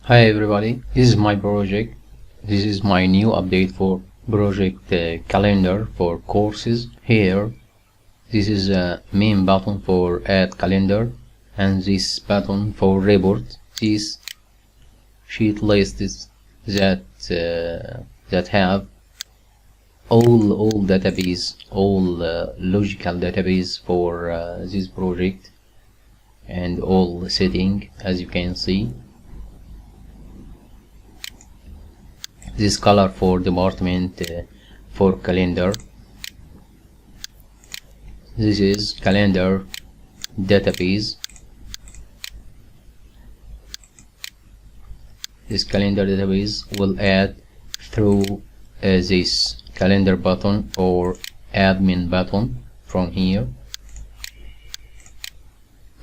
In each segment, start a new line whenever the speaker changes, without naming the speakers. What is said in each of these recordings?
Hi everybody, this is my project. This is my new update for project calendar for courses. Here, this is a main button for add calendar and this button for report. This sheet lists that have all database, all logical database for this project and all setting, as you can see. This color for department for calendar. This is calendar database. This calendar database will add through this calendar button or admin button from here.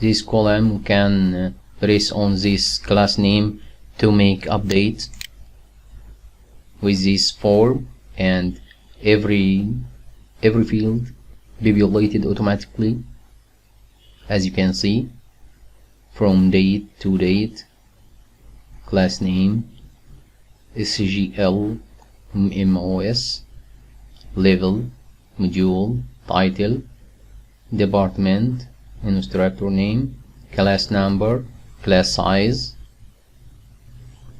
This column can press on this class name to make updates with this form, and every field populated automatically, as you can see, from date to date, class name, SGL, MOS, level, module, title, department, instructor name, class number, class size,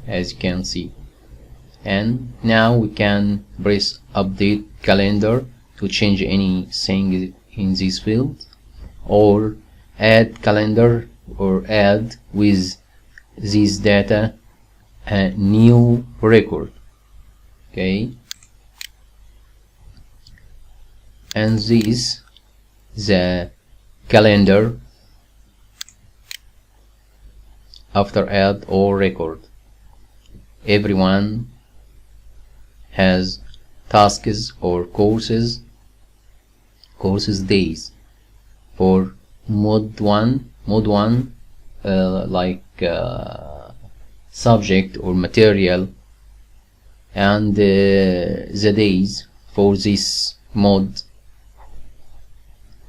as you can see. And now we can press update calendar to change anything in this field, or add calendar, or add with this data a new record. Okay, and this the calendar after add or record. Everyone has tasks or courses days for mode 1 like subject or material, and the days for this mode,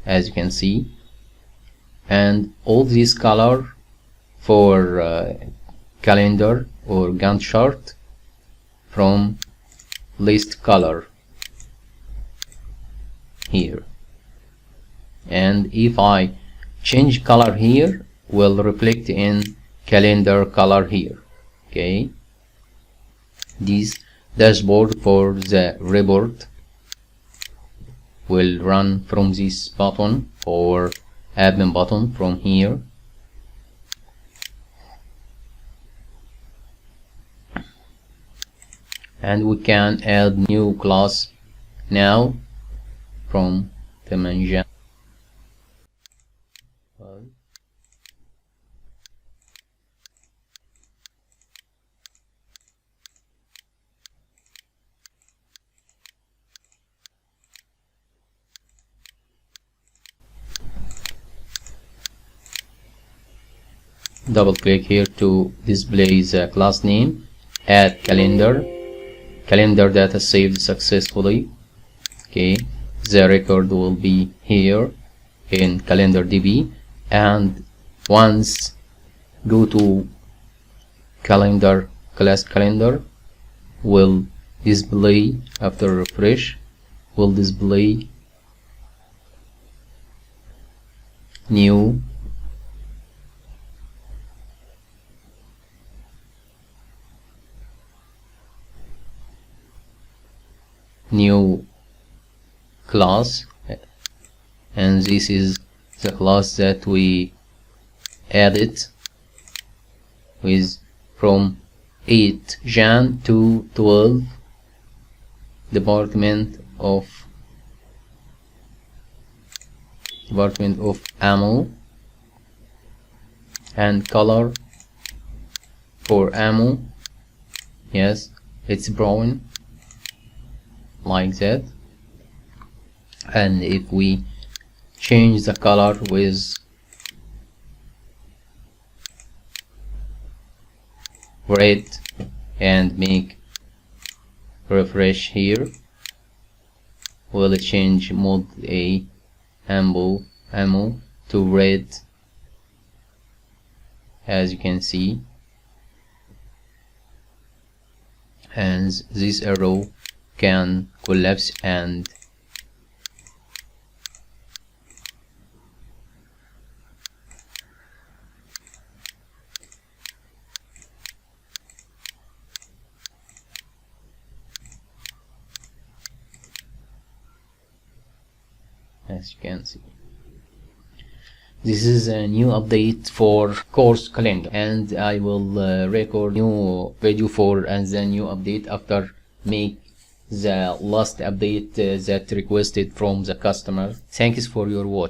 as you can see, and all this color for calendar or Gantt chart from list color here. And if I change color here, will reflect in calendar color here. Okay, this dashboard for the report will run from this button or admin button from here. And we can add new class now from the manager. Double click here to display the class name, add calendar data saved successfully. Okay, the record will be here in calendar DB, and once go to calendar, class calendar will display, after refresh will display new class, and this is the class that we added with from 8 Jan to 12 department of ammo, and color for ammo, yes, it's brown like that. And if we change the color with red and make refresh here, will change mode A ammo to red, as you can see. and this arrow can collapse and as you can see. This is a new update for course calendar, and I will record new video for and the new update after make the last update that requested from the customer. Thanks for your watch.